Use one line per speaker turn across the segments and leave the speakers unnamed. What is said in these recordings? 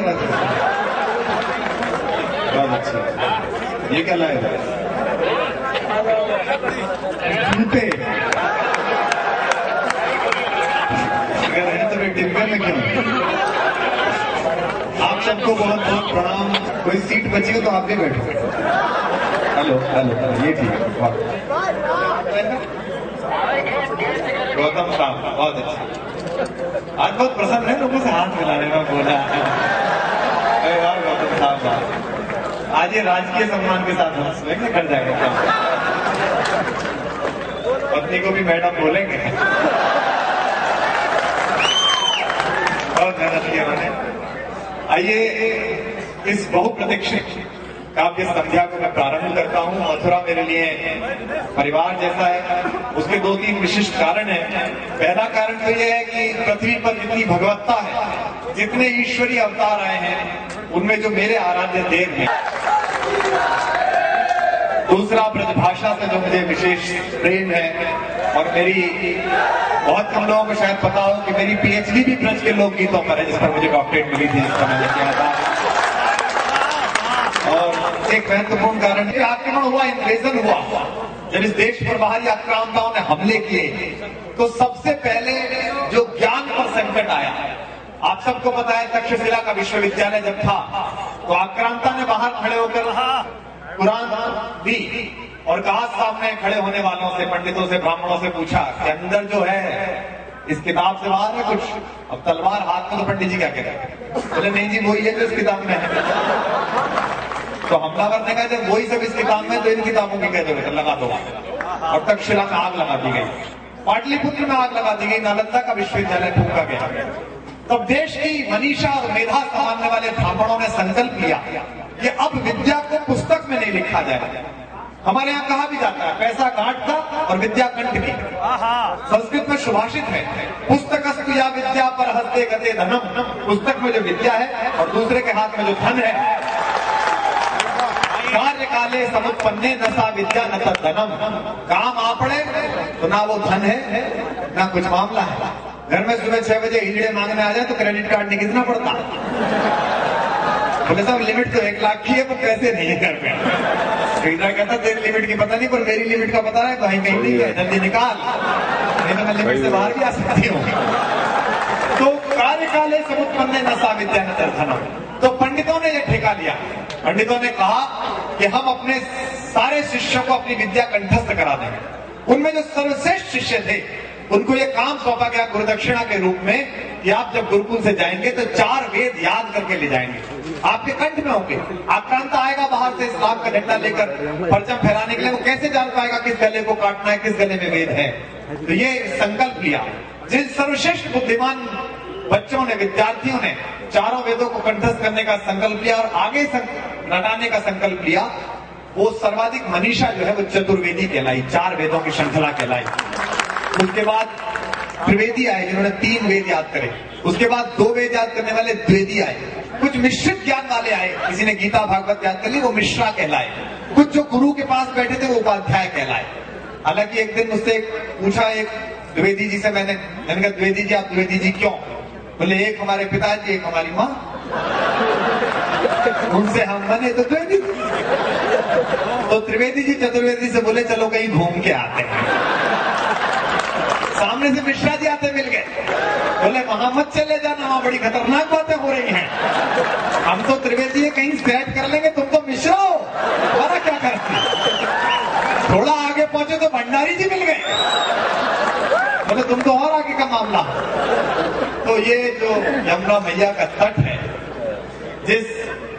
रहा था। बहुत अच्छा। ये क्या लाया था? जूते। अगर है तो फिर डिब्बे में क्यों? आप सबको बहुत बहुत प्रणाम। कोई सीट बची हो तो आप भी बैठो। हेलो हेलो, ये ठीक है। गौतम साहब बहुत अच्छा। आज बहुत प्रसन्न है, लोगों से हाथ मिलाने में बोला। अरे वाह गौतम साहब, आज ये राजकीय सम्मान के साथ हम स्वयं कर जाएगा क्या? पत्नी को भी मैडम बोलेंगे। बहुत मेहनत किया मैंने। आइए इस बहुप्रतीक्षित काव्य संध्या को मैं प्रारंभ करता हूँ। मथुरा मेरे लिए परिवार जैसा है। उसके दो तीन विशिष्ट कारण हैं। पहला कारण तो यह है कि पृथ्वी पर जितनी भगवत्ता है, जितने ईश्वरीय अवतार आए हैं, उनमें जो मेरे आराध्य देव हैं। दूसरा, ब्रजभाषा से जो मुझे विशेष प्रेम है। और मेरी बहुत कम लोगों को शायद पता हो कि मेरी पीएचडी भी ब्रज के लोकगीतों पर है, जिस पर मुझे डॉक्टरेट मिली थी, जिसका मैंने किया था। और एक महत्वपूर्ण कारण है, आक्रमण हुआ, इन्वेजन हुआ। जब इस देश पर बाहरी आक्रांताओं ने हमले किए तो सबसे पहले जो ज्ञान पर संकट आया, आप सबको पता है तक्षशिला का विश्वविद्यालय जब था तो आक्रांता ने बाहर खड़े होकर कुरान दी और कहा, सामने खड़े होने वालों से, पंडितों से, ब्राह्मणों से पूछा कि अंदर जो है इस किताब से बाहर है कुछ? अब तलवार हाथ में तो पंडित जी क्या कह रहे हैं? बोले नहीं जी वही है जो इस किताब में है। तो हमलावर ने कहा जब वही सब इस किताब में तो इन किताबों की कह दो, लगा दो। और तक्षशिला में आग लगा दी गई, पाटलिपुत्र में आग लगा दी गई, नालंदा का विश्वविद्यालय फूंका गया। तब देश की मनीषा और मेधा संभालने वाले ब्राह्मणों ने संकल्प लिया कि अब विद्या को पुस्तक में नहीं लिखा जाए। हमारे यहाँ कहा भी जाता है, पैसा गांठ का और विद्या कंठ की। संस्कृत में सुभाषित है, पुस्तकस्तु या विद्या पर हस्ते गते धनम। पुस्तक में जो विद्या है और दूसरे के हाथ में जो धन है। कार्य काले समुत्पन्ने न सा विद्या न तद्धनम। काम आ पड़े तो ना वो धन है ना कुछ मामला है। घर में सुबह 6 बजे हिजड़े मांगने आ जाए तो क्रेडिट कार्ड नहीं कितना पड़ता। बोले साहब लिमिट तो 1 लाख की है पर पैसे नहीं है घर में। तो कहता तेरी लिमिट की पता नहीं पर मेरी लिमिट का पता है, कहीं कहीं नहीं है, जल्दी निकाल, नहीं तो मैं लिमिट से बाहर भी आ सकती हूँ। तो कार्य काले समुत्पन्ने न सा विद्या न तद्धनम। तो पंडितों ने यह ठेका लिया। पंडितों ने कहा कि हम अपने सारे शिष्यों को अपनी विद्या कंठस्थ करा देंगे। उनमें जो सर्वश्रेष्ठ शिष्य थे उनको ये काम सौंपा गया गुरुदक्षिणा के रूप में कि आप जब गुरुकुल से जाएंगे तो 4 वेद याद करके ले जाएंगे, आपके कंठ में होंगे। आक्रांता आएगा बाहर से इस्लाम का झंडा लेकर परचम फहराने के लिए, वो कैसे जान पाएगा किस गले को काटना है, किस गले में वेद है। तो ये संकल्प लिया। जिन सर्वश्रेष्ठ बुद्धिमान बच्चों ने, विद्यार्थियों ने 4 वेदों को कंठस्थ करने का संकल्प लिया और आगे रटाने का संकल्प लिया, वो सर्वाधिक मनीषा जो है वो चतुर्वेदी कहलाई, 4 वेदों की श्रृंखला कहलाई। उसके बाद त्रिवेदी आए जिन्होंने 3 वेद याद करे। उसके बाद 2 वेद याद करने वाले द्विवेदी आए। कुछ मिश्रित ज्ञान वाले आए, किसी ने गीता भागवत याद कर ली, वो मिश्रा कहलाए। कुछ जो गुरु के पास बैठे थे वो उपाध्याय कहलाए। हालांकि एक दिन मुझसे पूछा एक द्विवेदी जी से, मैंने कहा द्विवेदी जी आप द्विवेदी जी क्यों? बोले एक हमारे पिताजी, एक हमारी माँ, उनसे हम बने तो द्विवेदी। तो त्रिवेदी जी चतुर्वेदी से बोले चलो कहीं घूम के आते हैं। सामने से मिश्रा जी आते मिल गए, बोले वहां मत चले जाना, वहां बड़ी खतरनाक बातें हो रही हैं। हम तो त्रिवेदी कहीं सेट कर लेंगे, तुम तो मिश्रा हो, हमारा क्या करते? थोड़ा आगे पहुंचे तो भंडारी जी मिल गए, बोले तुम तो और आगे का मामला। तो ये जो यमुना मैया का तट है, जिस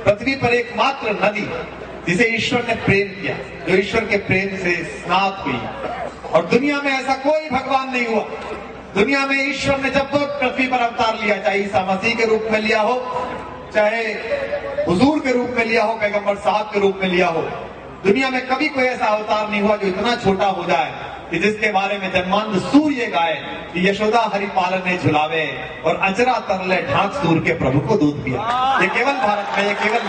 पृथ्वी पर एकमात्र नदी जिसे ईश्वर ने प्रेम किया, जो ईश्वर के प्रेम से स्नात हुई, और दुनिया में ऐसा कोई भगवान नहीं हुआ। दुनिया में ईश्वर ने जब पृथ्वी पर अवतार लिया, चाहे ईसा मसीह के रूप में लिया हो, चाहे हुजूर के रूप में लिया हो, पैगंबर साहब के रूप में लिया हो, दुनिया में कभी कोई ऐसा अवतार नहीं हुआ जो इतना छोटा हो जाए कि जिसके बारे में जन्मांध सूर्य गाए कि यशोदा हरि पालने झुलावे और अजरा तरले ढाक सूर के प्रभु को दूध पिया। ये केवल भारत में, ये केवल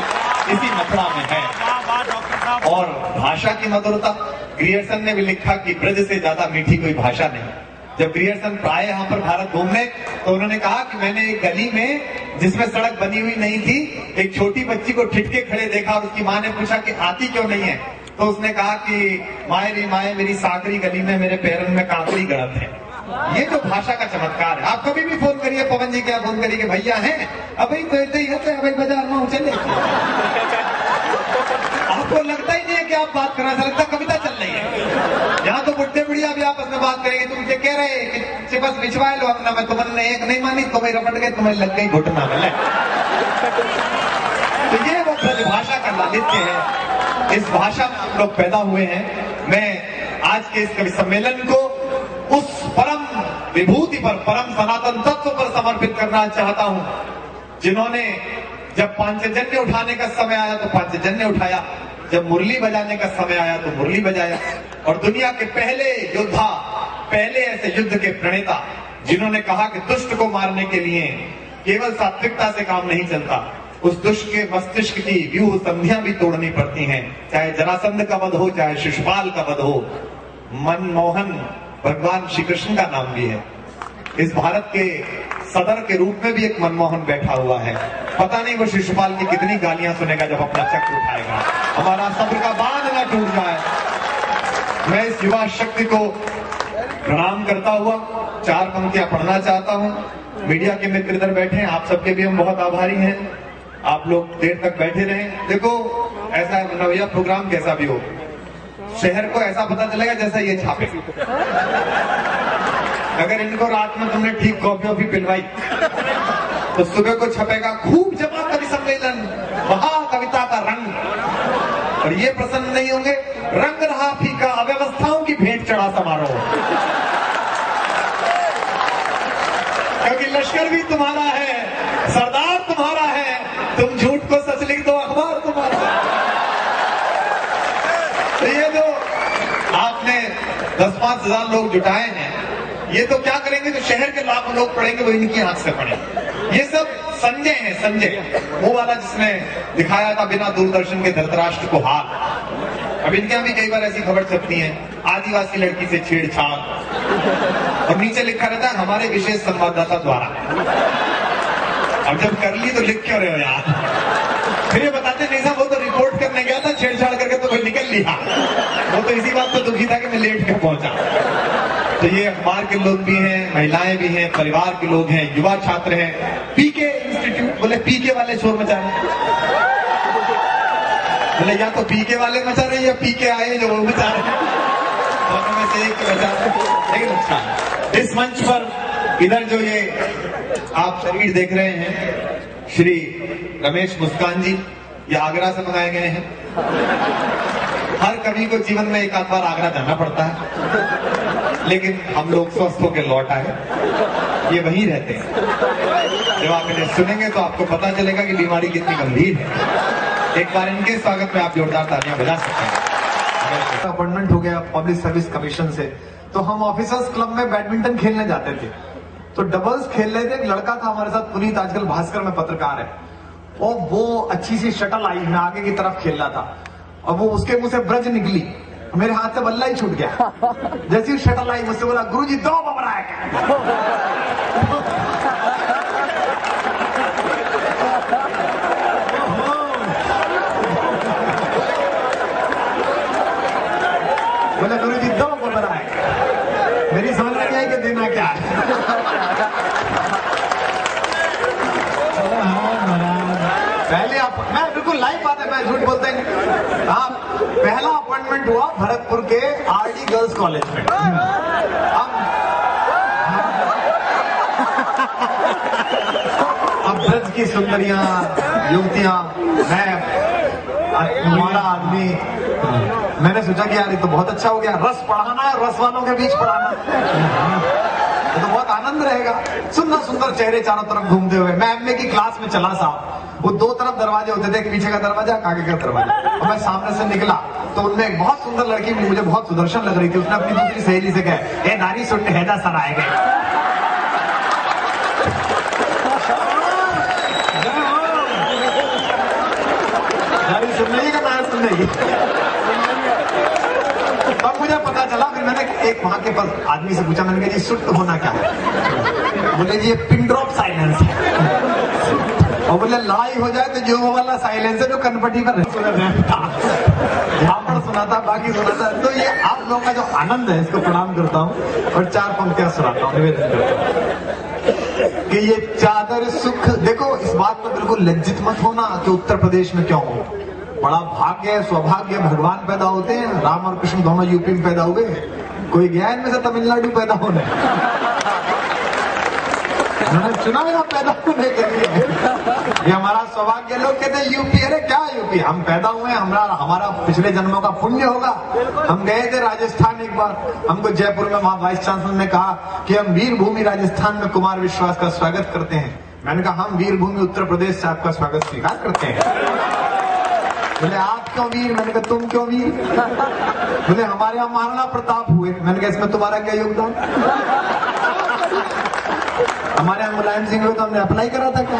इसी मथुरा में है। और भाषा की मधुरता, ग्रियर्सन ने भी लिखा कि ब्रज से ज्यादा मीठी कोई भाषा नहीं। जब ग्रियर्सन आए यहाँ पर भारत घूमने, तो उन्होंने कहा कि मैंने एक गली में जिसमें सड़क बनी हुई नहीं थी, एक छोटी बच्ची को ठिठके खड़े देखा और उसकी माँ ने पूछा कि आती क्यों नहीं है, तो उसने कहा कि माए री माए मेरी साकरी गली में मेरे पैरों में कांकरी गड़त है। ये जो भाषा का चमत्कार है। आप कभी भी फोन करिए पवन जी, क्या फोन करिए कि भैया हैं, अभी तो ऐसे ही होते हैं, अभी बाजार में चले, आपको लगता ही नहीं है कि आप बात कर रहे हैं, लगता कविता चल रही है। यहाँ तो बुढ़े बुढ़िया भी आपस में बात करेंगे, तुम ये कह रहे कि बस बिछवाए लो अपना, मैं तुमने एक नहीं मानी, तुम्हें रपट गए, तुम्हें लग गई घुटना मिले। तो ये वो भाषा का लालित्य है, इस भाषा में हम लोग पैदा हुए हैं। मैं आज के इस कवि सम्मेलन को उस परम विभूति पर, परम सनातन तत्व पर समर्पित करना चाहता हूं, जिन्होंने जब पांचजन्य उठाने का समय आया तो पांचजन्य उठाया, जब मुरली बजाने का समय आया तो मुरली बजाया, और दुनिया के पहले योद्धा, पहले ऐसे युद्ध के प्रणेता, जिन्होंने कहा कि दुष्ट को मारने के लिए केवल सात्विकता से काम नहीं चलता, उस दुष्ट के मस्तिष्क की व्यूह संधियां भी तोड़नी पड़ती हैं, चाहे जरासंध का वध हो, चाहे शिशुपाल का वध हो। मनमोहन भगवान श्री कृष्ण का नाम भी है। इस भारत के सदर के रूप में भी एक मनमोहन बैठा हुआ है। पता नहीं वो शिशुपाल की कितनी गालियां सुनेगा जब अपना चक्र उठाएगा, हमारा सब्र का बांध न टूट जाए। मैं इस युवा शक्ति को प्रणाम करता हुआ 4 पंक्तियां पढ़ना चाहता हूं। मीडिया के मित्र इधर बैठे हैं, आप सबके भी हम बहुत आभारी हैं, आप लोग देर तक बैठे रहें। देखो ऐसा नवैया प्रोग्राम कैसा भी हो, शहर को ऐसा पता चलेगा जैसा ये छापे। अगर इनको रात में तुमने ठीक कॉफी वॉफी पिलवाई तो सुबह को छपेगा खूब जमा कवि सम्मेलन, महाकविता का रंग। और ये प्रसन्न नहीं होंगे, रंग रहा फीका, अव्यवस्थाओं की भेंट चढ़ा समारोह। क्योंकि लश्कर भी तुम्हारा है, सरदार तुम्हारा है, तुम झूठ को सच लिख दो, अखबार तुम्हारा है। तो ये जो आपने 10-5 हजार लोग जुटाए हैं, ये तो क्या करेंगे, जो शहर के लाखों लोग पढ़ेंगे वो इनकी आंख से पढ़ेंगे। ये सब संजय है, संजय वो वाला जिसने दिखाया था बिना दूरदर्शन के धृतराष्ट्र को हार। अब इनके यहाँ भी कई बार ऐसी खबर छपती है, आदिवासी लड़की से छेड़छाड़, और नीचे लिखा रहता है हमारे विशेष संवाददाता द्वारा। अब जब कर ली तो लिख क्यों रहे हो यार। फिर ये बताते नहीं साहब वो तो रिपोर्ट करने गया था, छेड़छाड़ करके तो कोई निकल लिया, वो तो इसी बात पर दुखी था कि मैं लेट के पहुंचा। तो ये अखबार के लोग भी हैं, महिलाएं भी हैं, परिवार के लोग हैं, युवा छात्र हैं। पीके इंस्टीट्यूट बोले पीके वाले शोर मचा रहे, बोले या तो पीके वाले मचा रहे या पीके आए जो वो मचा रहे, दोनों में से एक मचा रहे। लेकिन अच्छा, इस मंच पर इधर जो ये आप शरीर देख रहे हैं, श्री रमेश मुस्कान जी, ये आगरा से मंगाए गए हैं। हर कवि को जीवन में एक आध बार आगरा जाना पड़ता है, लेकिन हम लोग स्वस्थ होकर लौट आए, ये वहीं रहते हैं। जब आप इन्हें सुनेंगे तो आपको पता चलेगा कि बीमारी कितनी गंभीर है। एक बार इनके स्वागत में आप जोरदार तालियां बजा सकते हैं। अपॉइंटमेंट हो गया पब्लिक सर्विस कमीशन से, तो हम ऑफिसर्स क्लब में बैडमिंटन खेलने जाते थे। तो डबल्स खेल रहे थे, एक लड़का था हमारे साथ पुनीत, आजकल भास्कर में पत्रकार है, और वो अच्छी सी शटल आई, मैं आगे की तरफ खेल रहा था, और वो उसके मुंह से ब्रज निकली, मेरे हाथ से बल्ला ही छूट गया। जैसी शटल आई मुझसे बोला, गुरुजी 2 बबरा है क्या? बोला गुरुजी 2 बबरा है। मेरी समझ में नहीं आई कि देना क्या है। पहले मैं बिल्कुल लाइव बात है, मैं झूठ बोलता ही। हाँ, पहला अपॉइंटमेंट हुआ भरतपुर के आरडी गर्ल्स कॉलेज में। अब ब्रज की सुंदरियां, युवतियां, मैं हमारा आदमी, मैंने सोचा कि यार ये तो बहुत अच्छा हो गया, रस पढ़ाना है, रस वालों के बीच पढ़ाना तो बहुत आनंद रहेगा। सुंदर सुंदर चेहरे चारों तरफ घूमते हुए। मैं एमए की क्लास में चला साहब, वो 2 तरफ दरवाजे होते थे, एक पीछे का दरवाजा, एक आगे का दरवाजा, और मैं सामने से निकला तो उनमें एक बहुत सुंदर लड़की मुझे बहुत सुदर्शन लग रही थी। उसने अपनी दूसरी सहेली से कहा, ए नारी सुन हैदा सर आए गए। नारी सुन रही है, नारी सुन रही है। मुझे पता चला, फिर मैंने एक वहां के पास आदमी से पूछा, मैंने कहा जी सुट होना क्या है? बोले जी ये पिन ड्रॉप साइलेंस है। और बोले लाई हो जाए तो जो वो वाला साइलेंस है जो कनपटी पर झापड़ सुना था, बाकी सुना था। तो ये आप लोगों का जो आनंद है इसको प्रणाम करता हूँ और 4 पंक्तियां सुनाता हूँ, निवेदन करता हूँ कि ये चादर सुख। देखो इस बात पर बिल्कुल लज्जित मत होना कि उत्तर प्रदेश में क्यों हो। बड़ा भाग्य सौभाग्य, भगवान पैदा होते हैं, राम और कृष्ण दोनों यूपी में पैदा हुए, कोई गया इनमें से तमिलनाडु पैदा होने, उन्होंने चुना यहाँ पैदा होने के लिए। ये हमारा सौभाग्य। लोग कहते हैं यूपी, अरे क्या यूपी, हम पैदा हुए, हमारा पिछले जन्मों का पुण्य होगा। हम गए थे राजस्थान एक बार, हमको जयपुर में वहां वाइस चांसलर ने कहा कि हम वीर भूमि राजस्थान में कुमार विश्वास का स्वागत करते हैं। मैंने कहा हम वीर भूमि उत्तर प्रदेश से आपका स्वागत स्वीकार करते हैं। बोले आप क्यों वीर? मैंने कहा तुम क्यों वीर? बोले हमारे यहाँ महाराणा प्रताप हुए। मैंने कहा इसमें तुम्हारा क्या योगदान? हमारे यहाँ मुलायम सिंह हुए तो हमने अप्लाई करा था क्या?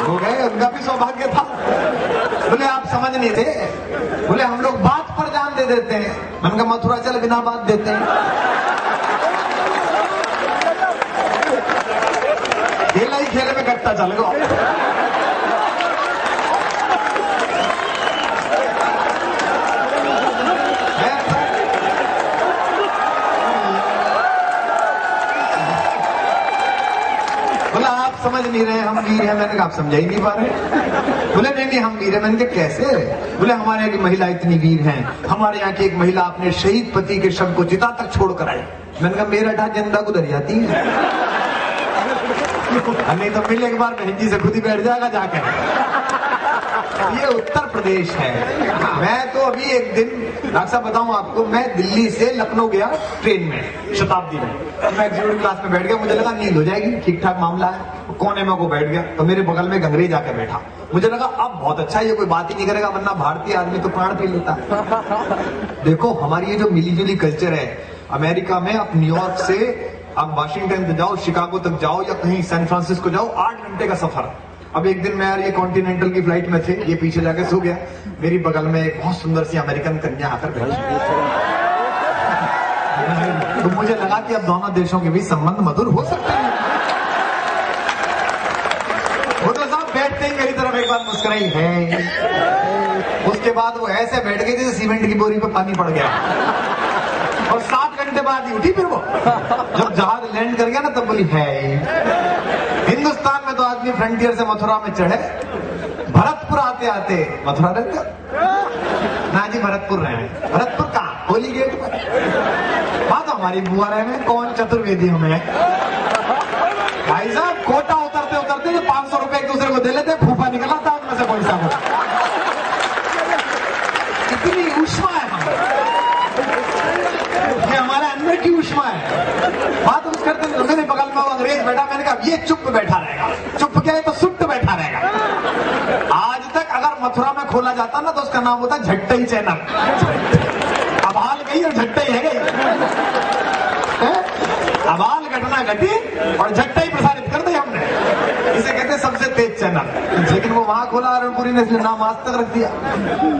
हो गए, उनका भी सौभाग्य था। बोले आप समझ नहीं थे। बोले हम लोग बात पर जान दे देते हैं। मैंने कहा मथुरा चल बिना बात देते हैं। खेला ही खेल में कटता चल गो। समझ नहीं रहे हम वीर हैं। मैंने कहा आप समझा ही नहीं पा रहे। बोले नहीं हम वीर हैं। मैंने कहा कैसे? बोले हमारे यहाँ की महिला इतनी वीर हैं, हमारे यहाँ की एक महिला अपने शहीद पति के शव को चिता तक छोड़ कर आई। मैंने कहा मेरा ढा जिंदा गुजर जाती है, नहीं तो मिलने के बाद बहन जी से खुद ही बैठ जाएगा जाकर। ये उत्तर प्रदेश है। मैं तो अभी एक दिन डॉक्टर साहब बताऊं आपको, मैं दिल्ली से लखनऊ गया ट्रेन में, शताब्दी में। मैं एग्जीक्यूटिव क्लास में बैठ गया, मुझे लगा नींद हो जाएगी, ठीक ठाक मामला है। कोने में को बैठ गया तो मेरे बगल में एक अंग्रेज आकर बैठा। मुझे लगा अब बहुत अच्छा, ये कोई बात ही नहीं करेगा, वरना भारतीय आदमी तो प्राण पी लेता है। देखो हमारी ये जो मिली जुली कल्चर है, अमेरिका में आप न्यूयॉर्क से आप वाशिंगटन तक जाओ, शिकागो तक जाओ या कहीं सैन फ्रांसिस्को जाओ, 8 घंटे का सफर। अब एक दिन मैं यार ये कॉन्टिनेंटल की फ्लाइट में थे, ये पीछे जाके सो गया, मेरी बगल में एक बहुत सुंदर सी अमेरिकन कन्या आकर बैठी। तो मुझे लगा कि अब दोनों देशों के बीच संबंध मधुर हो सकते हैं। वो तो साहब बैठते ही मेरी तरफ एक बार मुस्कुराई है। उसके बाद वो ऐसे बैठ गई जैसे सीमेंट की बोरी पे पानी पड़ गया। और 7 घंटे बाद ही उठी। फिर वो जब जहाज लैंड कर गया ना तब बोली है। हिंदुस्तान में तो आदमी फ्रंटियर से मथुरा में चढ़े, भरतपुर आते आते मथुरा रहते ना जी, भरतपुर रहे हैं। भरतपुर कहाँ? होली गेट पर। वहां तो हमारी बुआ रहे हैं, कौन चतुर्वेदी हमें भाई साहब। कोटा उतरते उतरते जो 500 रुपए एक दूसरे को दे लेते, फूफा निकला था उनमें से पैसा को। इतनी ऊष्मा है हम, ये हमारे अंदर की ऊष्मा है। बात उस करते मेरे बगल में वो अंग्रेज बैठा, मैंने कहा ये चुप बैठा रहेगा। चुप क्या है तो सुट्ट बैठा रहेगा। आज तक अगर मथुरा में खोला जाता ना तो उसका नाम होता झट्टई चैनल। अब हाल गई और झट्टई है गई। अबाल घटना घटी और झट्टा ही प्रसारित कर दी हमने। इसे कहते हैं सबसे तेज चैनल। लेकिन वो वहां खोला अरुणपुरी ने इसलिए नाम आज तक रख दिया।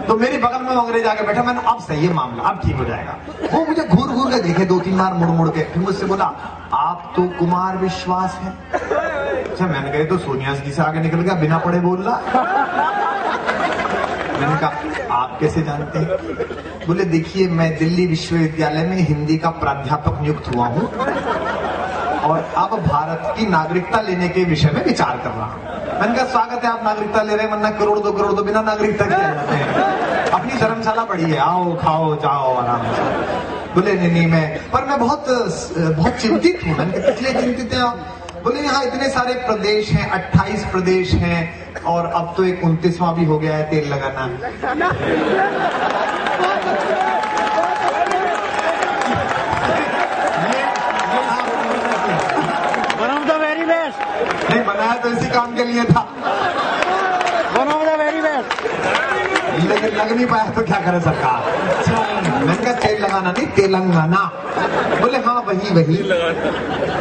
तो मेरी बगल में अंग्रेज आके बैठा, मैंने अब सही है मामला, अब ठीक हो जाएगा। वो मुझे घूर घूर के देखे 2-3 बार मुड़ मुड़ के, फिर मुझसे बोला आप तो कुमार विश्वास है। अच्छा मैंने कहा तो सोनिया जी से आगे निकल गया, बिना पढ़े बोल रहा। मैंने कहा आप कैसे जानते हैं? बोले देखिए मैं दिल्ली विश्वविद्यालय में हिंदी का प्राध्यापक नियुक्त हुआ हूँ और अब भारत की नागरिकता लेने के विषय में विचार कर रहा हूँ। मैंने कहा स्वागत है आप नागरिकता ले रहे हैं, वरना करोड़ दो बिना नागरिकता के आ जाते हैं। अपनी धर्मशाला बढ़ी है, आओ खाओ जाओ आराम से। बोले नहीं मैं बहुत चिंतित हूँ। मैंने कहा किसलिए चिंतित है आप? बोले यहाँ इतने सारे प्रदेश हैं, 28 प्रदेश हैं और अब तो एक 29वां भी हो गया है तेल लगाना।
One of the very best.
नहीं बनाया तो इसी काम के लिए था।
One of the very best.
लेकिन लग नहीं पाया तो क्या करे सरकार। मैंने कहा तेल लगाना नहीं तेलंगाना। बोले हाँ वही।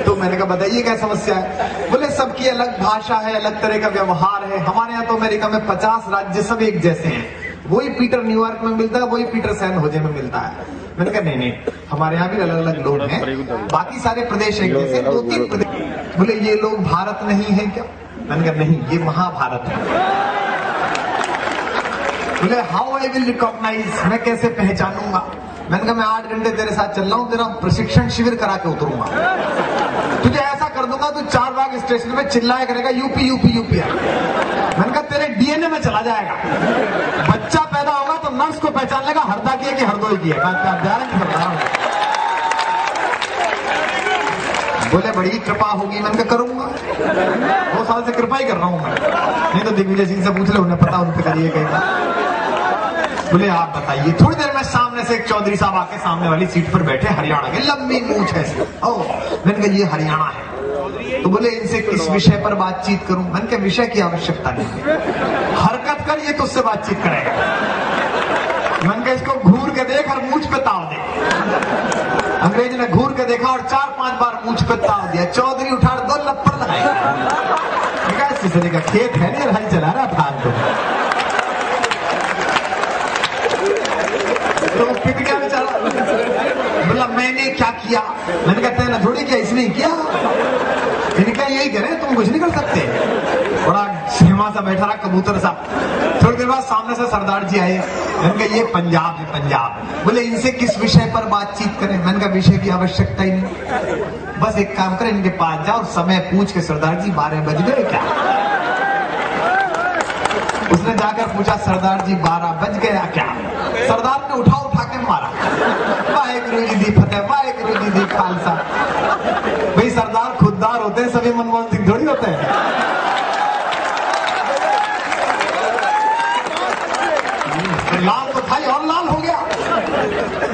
तो मैंने कहा बताइए क्या समस्या है? बोले सबकी अलग भाषा है, अलग तरह का व्यवहार है। हमारे यहाँ तो अमेरिका में 50 राज्य सब एक जैसे हैं। वही पीटर न्यूयॉर्क में मिलता है, वही पीटर सैन होजे में मिलता है। मैंने कहा नहीं, हमारे यहाँ भी अलग अलग लोग हैं, बाकी सारे प्रदेश एक जैसे, 2-3 प्रदेश। बोले ये लोग भारत नहीं है क्या? मैंने कहा नहीं, ये महाभारत है। बोले हाउ आई विल रिकॉग्नाइज, मैं कैसे पहचानूंगा? मैंने कहा मैं 8 घंटे तेरे साथ चल रहा हूँ, तेरा प्रशिक्षण शिविर करा के उतरूंगा। तुझे ऐसा कर दूंगा, तू 4 बाग स्टेशन पे चिल्लाया करेगा यूपी यूपी यूपी। मैंने कहा तेरे डीएनए में चला जाएगा। बच्चा पैदा होगा तो नर्स को पहचान लेगा हरदा की है कि हरदोई की है। बोले बड़ी कृपा होगी। मैंने कहा करूंगा, 2 साल से कृपा ही कर रहा हूं मैं, नहीं तो दिग्विजय सिंह से पूछ ले, उन्हें पता, उन पे करिए कहीं। बोले आप बताइए। थोड़ी देर में सामने से एक चौधरी साहब आके सामने वाली सीट पर बैठे, हरियाणा के, लंबी मूंछ है। मैंने कहा ये हरियाणा है। तो बोले इनसे किस विषय पर बातचीत करूं? मैंने कहा विषय की आवश्यकता नहीं, हरकत कर, ये तुझसे बातचीत करेगा। मैंने कहा इसको घूर के देख और मूंछ पे ताव दे। अंग्रेज ने घूर के देखा और 4-5 बार मूंछ पे ताव दिया। चौधरी उठा 2 लप्पड़ लगाए। सिसरी का खेत है नहीं, हल चला रहा था तो पिट गया बेचारा। बोला मैंने क्या किया? मैंने कहते हैं ना थोड़ी क्या इसने किया। इनका यही कह रहे तुम कुछ नहीं कर सकते। बड़ा सीमा सा बैठा रहा कबूतर सा। थोड़ी देर बाद सामने से सरदार जी आए। मैंने कहा ये पंजाब है, पंजाब। बोले इनसे किस विषय पर बातचीत करें? मैंने कहा विषय की आवश्यकता ही नहीं, बस एक काम करें, इनके पास जाओ, समय पूछ के सरदार जी 12 बज गए क्या? उसने जाकर पूछा सरदार जी 12 बज गया क्या? सरदार ने उठा के मारा। वाहेगुरु जी दी फतेह, वाहेगुरु जी दी खालसा। भाई सरदार खुददार होते हैं, सभी मनमोहन सिंह थोड़ी होते हैं। लाल तो था और लाल हो गया।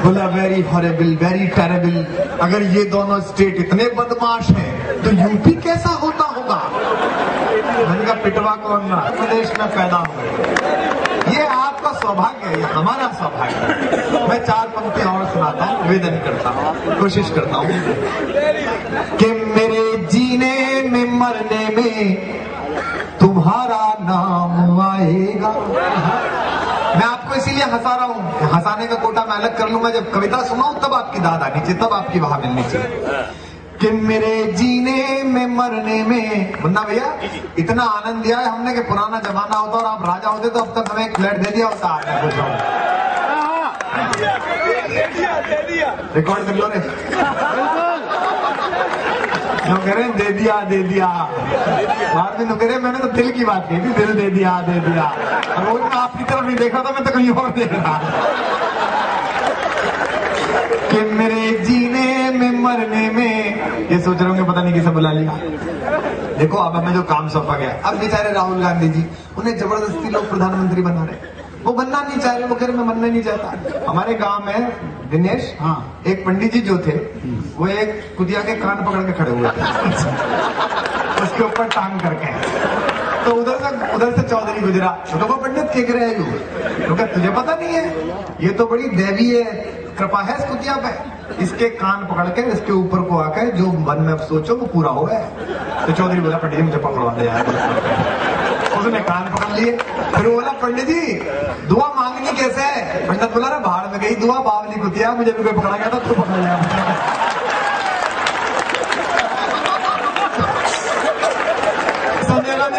बोला वेरी हॉरेबल, वेरी टेरेबल। अगर ये दोनों स्टेट इतने बदमाश हैं तो यूपी कैसा होता होगा? मैंने कहा पिटवा कौन ना, प्रदेश में पैदा हुए। ये आपका सौभाग्य है, ये हमारा सौभाग्य है। मैं 4 पंक्ति और सुनाता हूँ, निवेदन करता हूँ, कोशिश करता हूँ कि मेरे जीने में मरने में तुम्हारा नाम आएगा। मैं आपको इसीलिए हंसा रहा हूँ, हंसाने का कोटा मैं अलग कर लूंगा, जब कविता सुनाऊं तब आपकी दाद आनी चाहिए, तब आपकी वाह मिलनी चाहिए। कि मेरे जीने में मरने में, मुन्ना भैया इतना आनंद दिया है हमने कि पुराना जमाना होता और आप राजा होते तो अब तक हमें एक फ्लैट दे दिया होता। आपने कुछ रिकॉर्ड कर लो रे, जो कह रहे दे दिया दे दिया, बाद में कह रहे मैंने तो दिल की बात की थी, दिल दे दिया दे दिया। और रोज मैं आपकी तरफ नहीं देख रहा था, मैं तो कहीं और देख रहा कि मेरे जीने में मरने में। ये सोच रहे होंगे पता नहीं किसे बुला लिया। देखो अब हमें जो काम सौंपा गया, अब बेचारे राहुल गांधी जी, उन्हें जबरदस्ती लोग प्रधानमंत्री बना रहे, वो बनना नहीं चाह रहे, वो कह रहे मैं बनना नहीं चाहता। हमारे गांव में दिनेश, हाँ, एक पंडित जी जो थे वो एक कुतिया के कान पकड़ के खड़े हुए थे उसके ऊपर टांग करके। तो उधर से चौधरी गुजरा, तो वो पंडित क्या रहे हैं, क्योंकि तुझे पता नहीं है, ये तो बड़ी दैवीय कृपा है इस कुतिया पे, इसके कान पकड़ के इसके ऊपर को आकर जो मन में सोचो वो पूरा हो गया। तो चौधरी बोला पंडित जी मुझे पकड़वा दे यार। उसने कान पकड़ लिए, फिर बोला पंडित जी दुआ मांगनी कैसे है? पंडित बोला रे भाड़ में गई दुआ, बावली कुतिया, मुझे भी कोई पकड़ा गया था, तू पकड़ लिया।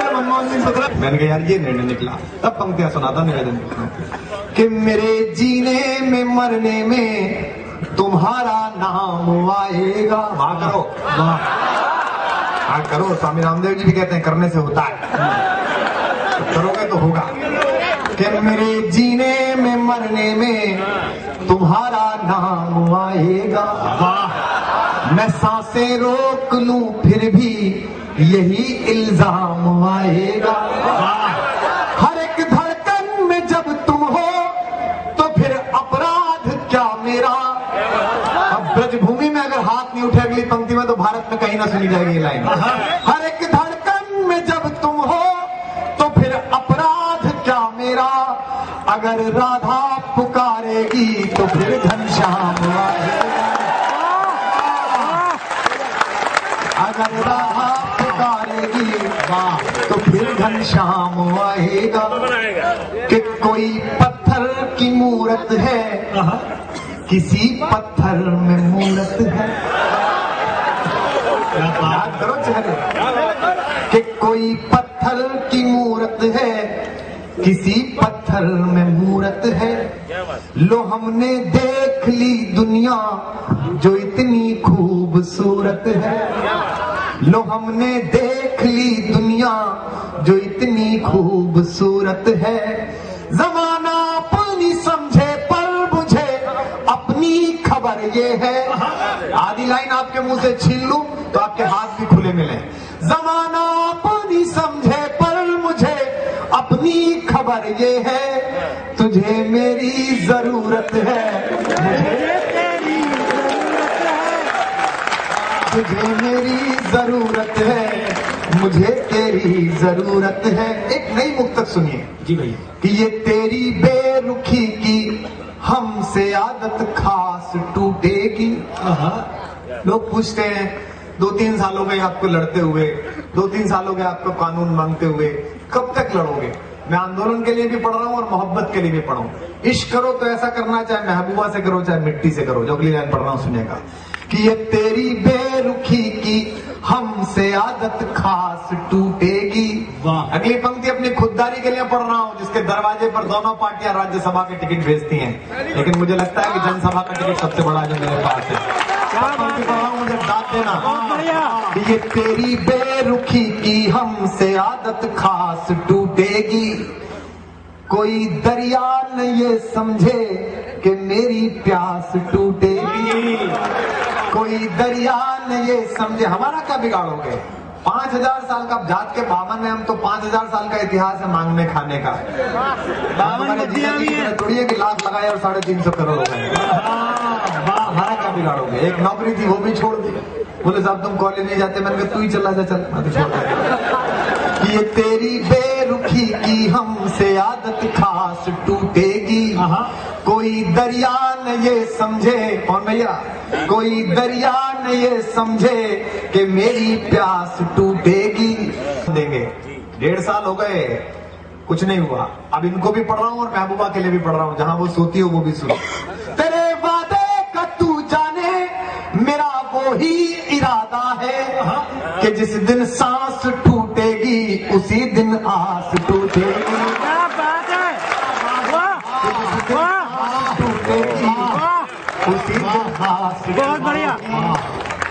मनमोहन सिंह सोच रहा, मैंने कहा यार ये निर्णय निकला। तब पंक्तियां सुनाता निवेदन कि मेरे जीने में मरने में तुम्हारा नाम आएगा। वाह करो, वाह हाँ करो। स्वामी रामदेव जी भी कहते हैं करने से होता है, तो करोगे तो होगा। कि मेरे जीने में मरने में तुम्हारा नाम आएगा। वाह मैं सांसें रोक लूं फिर भी यही इल्जाम आएगा। हर एक धड़कन में जब तुम हो तो फिर अपराध क्या मेरा। अब ब्रजभूमि में अगर हाथ नहीं उठे अगली पंक्ति में तो भारत में कहीं ना सुनी जाएगी ये लाइन। हर एक धड़कन में जब तुम हो तो फिर अपराध क्या मेरा। अगर राधा पुकारेगी तो फिर घनश्याम आएगा। अगर राधा पुकारेगी तो फिर घनश्याम आएगा। कि कोई पत्थर मूरत है, किसी पत्थर में मूरत है। याद करो चेहरे कि कोई पत्थर की मूरत है, किसी पत्थर में मूरत है। लो हमने देख ली दुनिया जो इतनी खूबसूरत है। लो हमने देख ली दुनिया जो इतनी खूबसूरत है। जमाना अपनी समझे पर मुझे अपनी खबर ये है। आधी लाइन आपके मुंह से छीन लूं तो आपके हाथ भी खुले मिले। जमाना अपनी समझे पर मुझे अपनी खबर ये है। तुझे मेरी जरूरत है, मुझे तेरी जरूरत है। तुझे मेरी जरूरत है, मुझे तेरी जरूरत है। एक नई मुक्तक सुनिए
जी भैया।
कि ये तेरी बेरुखी की हमसे आदत खास टूटेगी। लोग पूछते हैं 2-3 साल हो गए आपको लड़ते हुए, 2-3 साल हो गए आपको कानून मांगते हुए, कब तक लड़ोगे? मैं आंदोलन के लिए भी पढ़ रहा हूँ और मोहब्बत के लिए भी पढ़ा हूँ। इश्क करो तो ऐसा करना, चाहे महबूबा से करो चाहे मिट्टी से करो। जो अगली लाइन पढ़ रहा हूँ सुनिएगा कि ये तेरी बेरुखी की हमसे आदत खास टूटेगी। अगली पंक्ति अपनी खुददारी के लिए पढ़ रहा हूँ, जिसके दरवाजे पर दोनों पार्टियां राज्यसभा के टिकट भेजती हैं, लेकिन मुझे लगता है कि जनसभा का टिकट सबसे बड़ा जो मेरे पास है। पंक्ति पढ़ रहा हूँ, मुझे दाद देना। ये तेरी बेरुखी की हमसे आदत खास टूटेगी। कोई दरिया न ये समझे कि मेरी प्यास टूटेगी। कोई दरिया न ये समझे। हमारा क्या बिगाड़ोगे? 5000 साल का जात के बावन में हम तो 5000 साल का इतिहास है मांगने खाने का। थोड़ी है कि लाख लगाए और 350 करोड़ हो गए। हमारा क्या बिगाड़ोगे? एक नौकरी थी वो भी छोड़ दी। बोले साहब तुम कॉलेज नहीं जाते, मैंने कहा तू ही चला जा, चल मैं तो छोड़ दे। ये तेरी बेरुखी की हमसे आदत खास टूटेगी। कोई दरिया न ये समझे, कौन भैया? कोई दरिया न ये समझे कि मेरी प्यास टूटेगी। देंगे 1.5 साल हो गए, कुछ नहीं हुआ। अब इनको भी पढ़ रहा हूँ और महबूबा के लिए भी पढ़ रहा हूँ, जहां वो सोती हो वो भी सुनो। तेरे वादे का तू जाने मेरा वो ही इरादा है कि जिस दिन सांस टूटेगी उसी दिन आस टूटेगी।
क्या बात है,
उसी दिन आस।
बहुत बढ़िया।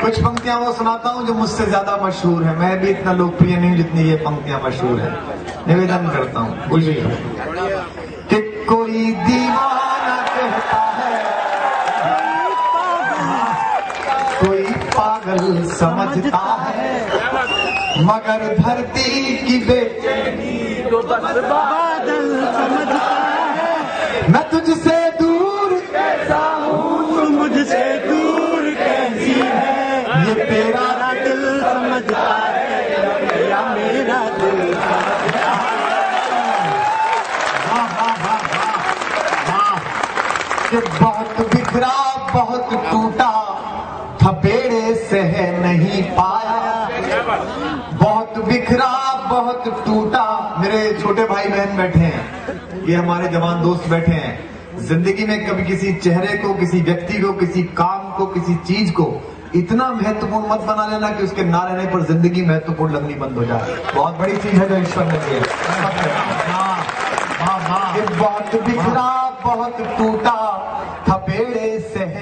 कुछ पंक्तियां वो सुनाता हूँ जो मुझसे ज्यादा मशहूर है। मैं भी इतना लोकप्रिय नहीं जितनी ये पंक्तियां मशहूर है। निवेदन करता हूँ कि कोई दीवाना कहता है, कोई पागल समझता है, मगर धरती की बेचैनी
तो बस बादल समझता है।
मैं तुझसे दूर कैसा हूँ,
तू मुझसे दूर कैसी है।
ये तेरा
दिल समझता है, या मेरा दिल समझता है।
कि बहुत बिखरा बहुत टूटा थपेड़े सह नहीं पाया। बहुत बिखरा बहुत टूटा। मेरे छोटे भाई बहन बैठे हैं, ये हमारे जवान दोस्त बैठे हैं। जिंदगी में कभी किसी चेहरे को, किसी व्यक्ति को, किसी काम को, किसी चीज को इतना महत्वपूर्ण मत बना लेना कि उसके ना रहने पर जिंदगी महत्वपूर्ण लगनी बंद हो जाए। बहुत बड़ी चीज है जो ईश्वर ने दी है। बहुत बिखरा बहुत टूटा थपेड़े सह